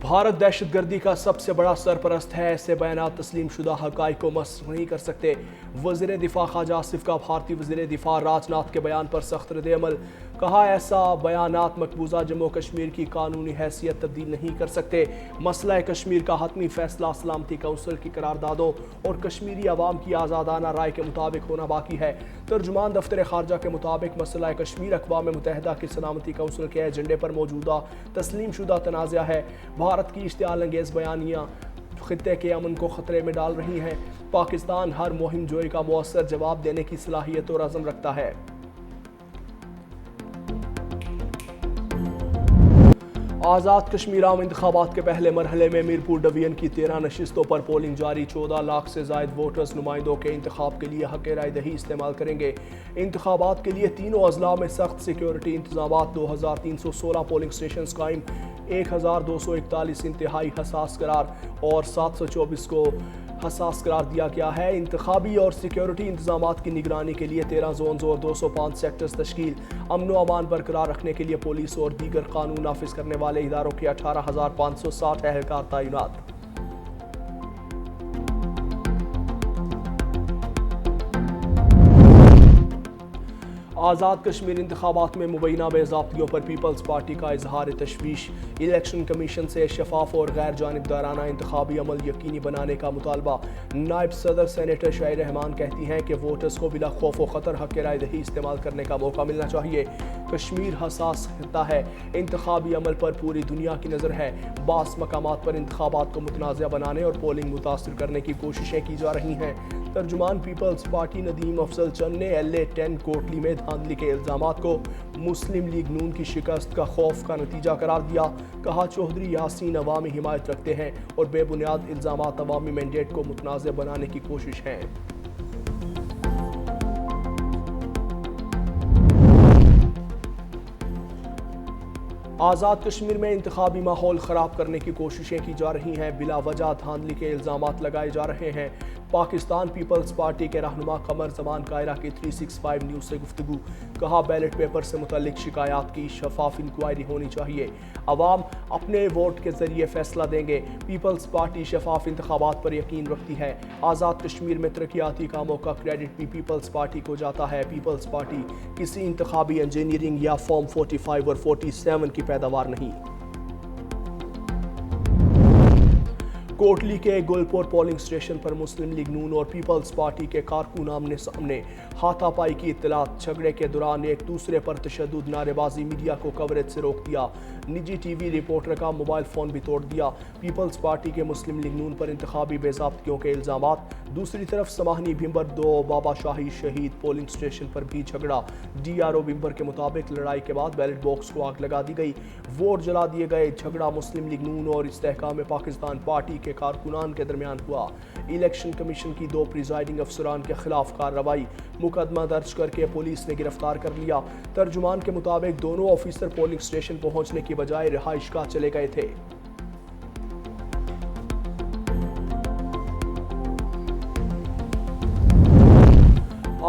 بھارت دہشت گردی کا سب سے بڑا سرپرست ہے، ایسے بیانات تسلیم شدہ حقائق کو مسخ نہیں کر سکتے۔ وزیر دفاع خواجہ آصف کا بھارتی وزیر دفاع راج ناتھ کے بیان پر سخت رد عمل۔ کہا ایسا بیانات مقبوضہ جموں کشمیر کی قانونی حیثیت تبدیل نہیں کر سکتے۔ مسئلہ کشمیر کا حتمی فیصلہ سلامتی کونسل کی قراردادوں اور کشمیری عوام کی آزادانہ رائے کے مطابق ہونا باقی ہے۔ ترجمان دفتر خارجہ کے مطابق مسئلہ کشمیر اقوام متحدہ کے سلامتی کونسل کے ایجنڈے پر موجودہ تسلیم شدہ تنازع ہے۔ بھارت کی اشتعال انگیز بیانیاں خطے کے امن کو خطرے میں ڈال رہی ہیں۔ پاکستان ہر مہم جوئی کا مؤثر جواب دینے کی صلاحیت اور عزم رکھتا ہے۔ آزاد کشمیر عام انتخابات کے پہلے مرحلے میں میرپور ڈویژن کی 13 نشستوں پر پولنگ جاری۔ 14 لاکھ سے زائد ووٹرز نمائندوں کے انتخاب کے لیے حق رائے دہی استعمال کریں گے۔ انتخابات کے لیے تینوں اضلاع میں سخت سیکیورٹی انتظامات۔ 2316 پولنگ سٹیشنز قائم، 1241 انتہائی حساس قرار اور 724 کو حساس قرار دیا گیا ہے۔ انتخابی اور سیکیورٹی انتظامات کی نگرانی کے لیے 13 زونز اور 205 سیکٹرز تشکیل۔ امن و امان برقرار رکھنے کے لیے پولیس اور دیگر قانون نافذ کرنے والے اداروں کے 18,560 اہلکار تعینات۔ آزاد کشمیر انتخابات میں مبینہ بے ضابطگیوں پر پیپلز پارٹی کا اظہار تشویش۔ الیکشن کمیشن سے شفاف اور غیر جانبدارانہ انتخابی عمل یقینی بنانے کا مطالبہ۔ نائب صدر سینیٹر شاہ رحمان کہتی ہیں کہ ووٹرز کو بلا خوف و خطر حق رائے دہی استعمال کرنے کا موقع ملنا چاہیے۔ کشمیر حساس خطہ ہے، انتخابی عمل پر پوری دنیا کی نظر ہے۔ بعض مقامات پر انتخابات کو متنازع بنانے اور پولنگ متاثر کرنے کی کوششیں کی جا رہی ہیں۔ ترجمان پیپلز پارٹی ندیم افضل چند نے LA-10 کوٹلی میں دھاندلی کے الزامات کو مسلم لیگ نون کی شکست کا خوف کا نتیجہ قرار دیا۔ کہا چوہدری یاسین عوامی حمایت رکھتے ہیں اور بے بنیاد الزامات عوامی مینڈیٹ کو متنازع بنانے کی کوشش ہیں۔ آزاد کشمیر میں انتخابی ماحول خراب کرنے کی کوششیں کی جا رہی ہیں، بلا وجہ دھاندلی کے الزامات لگائے جا رہے ہیں۔ پاکستان پیپلز پارٹی کے رہنما قمر زمان قاہرہ کی 365 نیوز سے گفتگو۔ کہا بیلٹ پیپر سے متعلق شکایات کی شفاف انکوائری ہونی چاہیے، عوام اپنے ووٹ کے ذریعے فیصلہ دیں گے۔ پیپلز پارٹی شفاف انتخابات پر یقین رکھتی ہے۔ آزاد کشمیر میں ترقیاتی کاموں کا کریڈٹ بھی پیپلز پارٹی کو جاتا ہے۔ پیپلز پارٹی کسی انتخابی انجینئرنگ یا فارم 45 اور 47 کی پیداوار نہیں۔ کوٹلی کے گلپور پولنگ سٹیشن پر مسلم لیگ نون اور پیپلز پارٹی کے کارکن آمنے سامنے، ہاتھا پائی کی اطلاعات۔ جھگڑے کے دوران ایک دوسرے پر تشدد، نعرے بازی، میڈیا کو کوریج سے روک دیا، نجی ٹی وی رپورٹر کا موبائل فون بھی توڑ دیا۔ پیپلز پارٹی کے مسلم لیگ نون پر انتخابی بے ضابطگیوں کے الزامات۔ دوسری طرف سماہنی بھمبر 2 بابا شاہی شہید پولنگ سٹیشن پر بھی جھگڑا۔ DRO بھمبر کے مطابق لڑائی کے بعد بیلٹ باکس کو آگ لگا دی گئی، ووٹ جلا دیے گئے۔ جھگڑا مسلم لیگ نون اور استحکام پاکستان پارٹی کے کارکنان کے درمیان ہوا۔ الیکشن کمیشن کی 2 پریزائڈنگ افسران کے خلاف کارروائی، مقدمہ درج کر کے پولیس نے گرفتار کر لیا۔ ترجمان کے مطابق دونوں آفیسر پولنگ سٹیشن پہنچنے کی بجائے رہائش گاہ چلے گئے تھے۔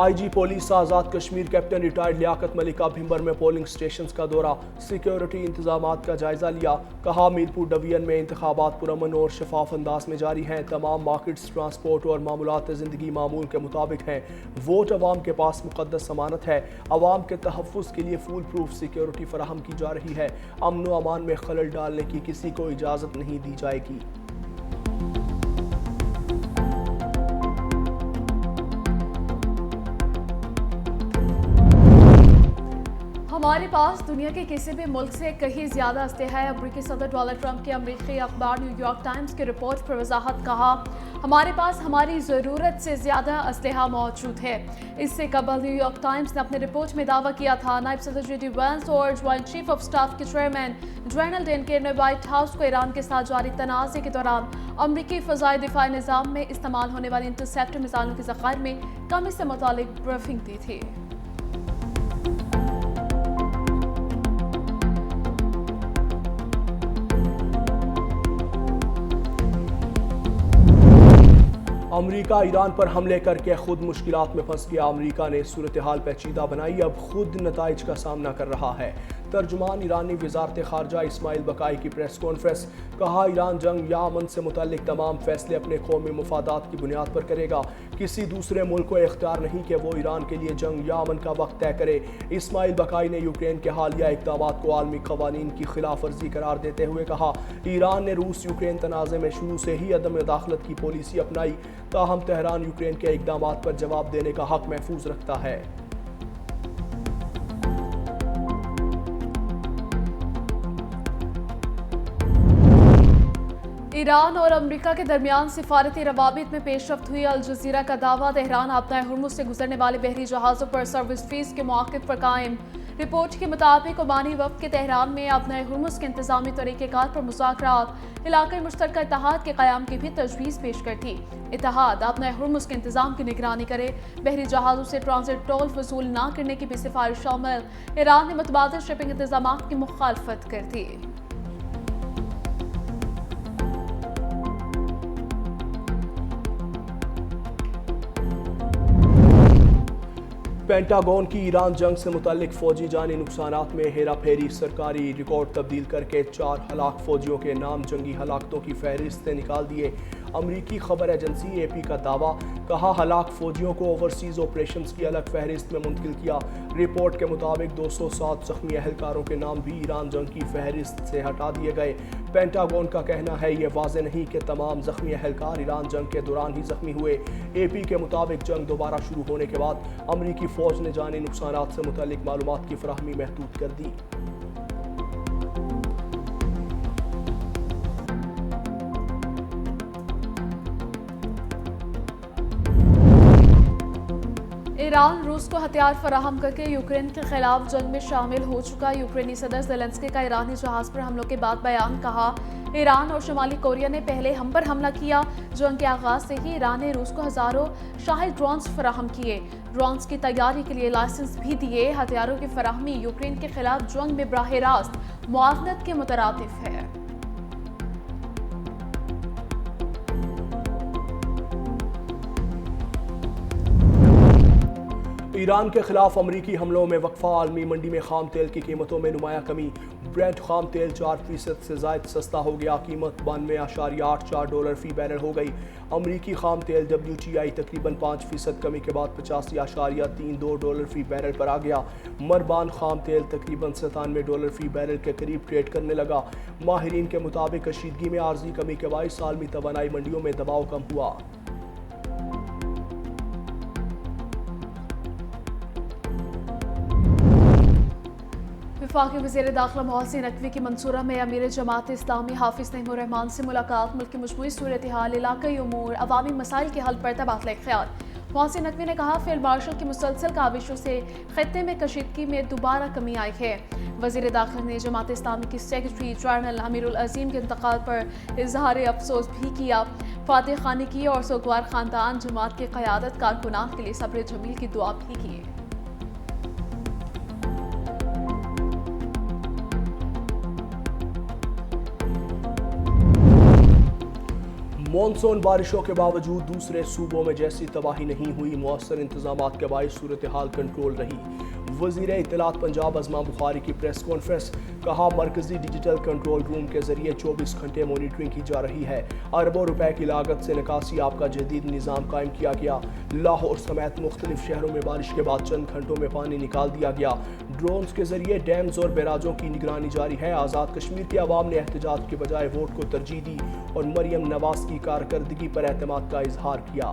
IG police Azad Kashmir captain retired لیاقت ملک کا بھمبر میں پولنگ سٹیشنز کا دورہ، سیکیورٹی انتظامات کا جائزہ لیا۔ کہا میرپور ڈویژن میں انتخابات پرامن اور شفاف انداز میں جاری ہیں، تمام مارکیٹس، ٹرانسپورٹ اور معمولات زندگی معمول کے مطابق ہیں۔ ووٹ عوام کے پاس مقدس امانت ہے، عوام کے تحفظ کے لیے فول پروف سیکیورٹی فراہم کی جا رہی ہے، امن و امان میں خلل ڈالنے کی کسی کو اجازت نہیں دی جائے گی۔ ہمارے پاس دنیا کے کسی بھی ملک سے کہیں زیادہ اسلحہ ہے۔ امریکی صدر ڈونلڈ ٹرمپ کے امریکی اخبار نیو یارک ٹائمز کی رپورٹ پر وضاحت۔ کہا ہمارے پاس ہماری ضرورت سے زیادہ اسلحہ موجود ہے۔ اس سے قبل نیو یارک ٹائمز نے اپنے رپورٹ میں دعویٰ کیا تھا نائب صدر JD وینس اور جوائنٹ چیف آف سٹاف کے چیئرمین جنرل ڈین کیئر نے وائٹ ہاؤس کو ایران کے ساتھ جاری تنازع کے دوران امریکی فضائی دفاعی نظام میں استعمال ہونے والی انٹرسیپٹر میزائلوں کے ذخائر میں کمی سے متعلق بریفنگ دی تھی۔ امریکہ ایران پر حملے کر کے خود مشکلات میں پھنس گیا۔ امریکہ نے صورتحال پیچیدہ بنائی، اب خود نتائج کا سامنا کر رہا ہے۔ ترجمان ایرانی وزارت خارجہ اسماعیل بقائی کی پریس کانفرنس، کہا ایران جنگ یا امن سے متعلق تمام فیصلے اپنے قومی مفادات کی بنیاد پر کرے گا، کسی دوسرے ملک کو اختیار نہیں کہ وہ ایران کے لیے جنگ یا امن کا وقت طے کرے۔ اسماعیل بقائی نے یوکرین کے حالیہ اقدامات کو عالمی قوانین کی خلاف ورزی قرار دیتے ہوئے کہا، ایران نے روس یوکرین تنازع میں شروع سے ہی عدم مداخلت کی پالیسی اپنائی، تاہم تہران یوکرین کے اقدامات پر جواب دینے کا حق محفوظ رکھتا ہے۔ ایران اور امریکہ کے درمیان سفارتی روابط میں پیش رفت ہوئی۔ الجزیرہ کا دعویٰ، تہران آبدہ ہرمز سے گزرنے والے بحری جہازوں پر سروس فیس کے مواقف پر قائم۔ رپورٹ کے مطابق عمانی وفد کے تہران میں آبدہ ہرمز کے انتظامی طریقہ کار پر مذاکرات، علاقائی مشترکہ اتحاد کے قیام کی بھی تجویز پیش کرتی۔ اتحاد آبدہ ہرمز کے انتظام کی نگرانی کرے، بحری جہازوں سے ٹرانزٹ ٹول وصول نہ کرنے کی بھی سفارش شامل۔ ایران نے متبادل شپنگ انتظامات کی مخالفت کر دی۔ پینٹاگون کی ایران جنگ سے متعلق فوجی جانی نقصانات میں ہیرا پھیری، سرکاری ریکارڈ تبدیل کر کے 4 ہلاک فوجیوں کے نام جنگی ہلاکتوں کی فہرست سے نکال دیے۔ امریکی خبر ایجنسی اے پی کا دعویٰ، کہا ہلاک فوجیوں کو اوورسیز آپریشنز کی الگ فہرست میں منتقل کیا۔ رپورٹ کے مطابق 207 زخمی اہلکاروں کے نام بھی ایران جنگ کی فہرست سے ہٹا دیے گئے۔ پینٹاگون کا کہنا ہے یہ واضح نہیں کہ تمام زخمی اہلکار ایران جنگ کے دوران ہی زخمی ہوئے۔ اے پی کے مطابق جنگ دوبارہ شروع ہونے کے بعد امریکی فوج نے جانی نقصانات سے متعلق معلومات کی فراہمی محدود کر دی۔ ایران روس کو ہتھیار فراہم کر کے یوکرین کے خلاف جنگ میں شامل ہو چکا۔ یوکرینی صدر زیلنسکی کا ایرانی جہاز پر حملوں کے بعد بیان، کہا ایران اور شمالی کوریا نے پہلے ہم پر حملہ کیا۔ جنگ کے آغاز سے ہی ایران نے روس کو ہزاروں شاہد ڈرونز فراہم کیے، ڈرونز کی تیاری کے لیے لائسنس بھی دیے۔ ہتھیاروں کی فراہمی یوکرین کے خلاف جنگ میں براہ راست معاونت کے مترادف ہے۔ ایران کے خلاف امریکی حملوں میں وقفہ، عالمی منڈی میں خام تیل کی قیمتوں میں نمایاں کمی۔ برینٹ خام تیل 4% سے زائد سستا ہو گیا، قیمت $92.84 فی بیرل ہو گئی۔ امریکی خام تیل WTI تقریباً 5% کمی کے بعد $85.32 فی بیرل پر آ گیا۔ مربان خام تیل تقریباً $97 فی بیرل کے قریب ٹریڈ کرنے لگا۔ ماہرین کے مطابق کشیدگی میں عارضی کمی کے باعث عالمی توانائی منڈیوں میں دباؤ کم ہوا۔ وفاقی وزیر داخلہ محسن نقوی کی منصورہ میں امیر جماعت اسلامی حافظ نعیم الرحمان سے ملاقات، ملک کی مجموعی صورتحال، علاقائی امور، عوامی مسائل کے حل پر تبادلہ خیال۔ محسن نقوی نے کہا فیلڈ مارشل کی مسلسل کاوشوں سے خطے میں کشیدگی میں دوبارہ کمی آئی ہے۔ وزیر داخلہ نے جماعت اسلامی کی سیکرٹری جنرل امیر العظیم کے انتقال پر اظہار افسوس بھی کیا، فاتح خوانی کی اور سوگوار خاندان جماعت کی قیادت کارکنان کے لیے صبر جمیل کی دعا بھی کی۔ مونسون بارشوں کے باوجود دوسرے صوبوں میں جیسی تباہی نہیں ہوئی، مؤثر انتظامات کے باعث صورتحال کنٹرول رہی۔ وزیر اطلاعات پنجاب ازما بخاری کی پریس کانفرنس، کہا مرکزی ڈیجیٹل کنٹرول روم کے ذریعے 24 گھنٹے مانیٹرنگ کی جا رہی ہے، اربوں روپے کی لاگت سے نکاسی آب کا جدید نظام قائم کیا گیا۔ لاہور سمیت مختلف شہروں میں بارش کے بعد چند گھنٹوں میں پانی نکال دیا گیا۔ ڈرونز کے ذریعے ڈیمز اور بیراجوں کی نگرانی جاری ہے۔ آزاد کشمیر کے عوام نے احتجاج کے بجائے ووٹ کو ترجیح دی اور مریم نواز کی کارکردگی پر اعتماد کا اظہار کیا۔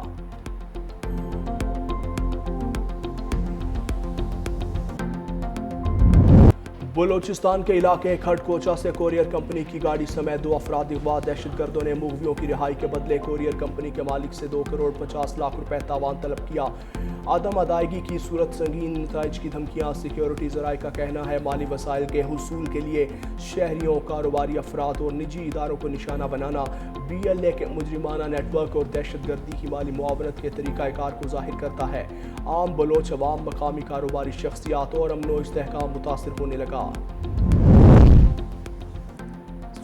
بلوچستان کے علاقے کھڑ کوچا سے کوریئر کمپنی کی گاڑی سمیت 2 افراد اغوا، دہشت گردوں نے مغویوں کی رہائی کے بدلے کوریئر کمپنی کے مالک سے 2.50 کروڑ روپے تاوان طلب کیا۔ عدم ادائیگی کی صورت سنگین نتائج کی دھمکیاں، سیکیورٹی ذرائع کا کہنا ہے مالی وسائل کے حصول کے لیے شہریوں، کاروباری افراد اور نجی اداروں کو نشانہ بنانا BLA کے مجرمانہ نیٹ ورک اور دہشت گردی کی مالی معاونت کے طریقہ کار کو ظاہر کرتا ہے۔ عام بلوچ عوام، مقامی کاروباری شخصیات اور امن و استحکام متاثر ہونے لگا۔